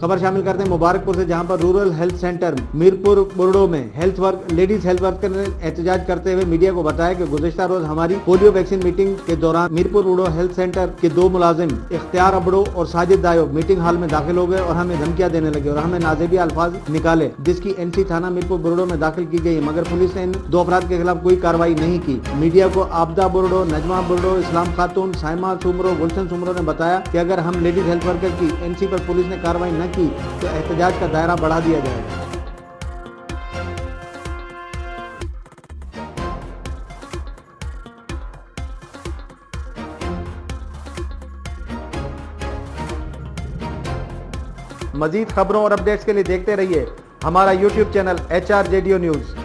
खबर शामिल करते हैं मुबारकपुर से, जहां पर रूरल हेल्थ सेंटर मीरपुर बुरडो में लेडीज हेल्थ वर्कर ने एहतजाज करते हुए मीडिया को बताया कि गुज़िश्ता रोज हमारी पोलियो वैक्सीन मीटिंग के दौरान मीरपुर बुरडो हेल्थ सेंटर के 2 मुलाजिम इख्तियार अबड़ो और साजिद दायो मीटिंग हॉल में दाखिल हो गए और हमें धमकियां देने लगे और हमें नाज़ेबी अल्फाज निकाले, जिसकी एनसी थाना मीरपुर बुरडो में दाखिल की गई, मगर पुलिस ने इन 2 अफराद के खिलाफ कोई कार्रवाई नहीं की। मीडिया को आबदा बुरडो, नजमा बुरडो, इस्लाम खातून, साइमा सुमरो, गुलशन सुमरो ने बताया कि अगर हम लेडीज हेल्थ वर्कर की एनसी पर पुलिस ने कार्रवाई न की तो एहतजाज का दायरा बढ़ा दिया जाएगा। मजीद खबरों और अपडेट्स के लिए देखते रहिए हमारा YouTube चैनल HRJDO न्यूज़।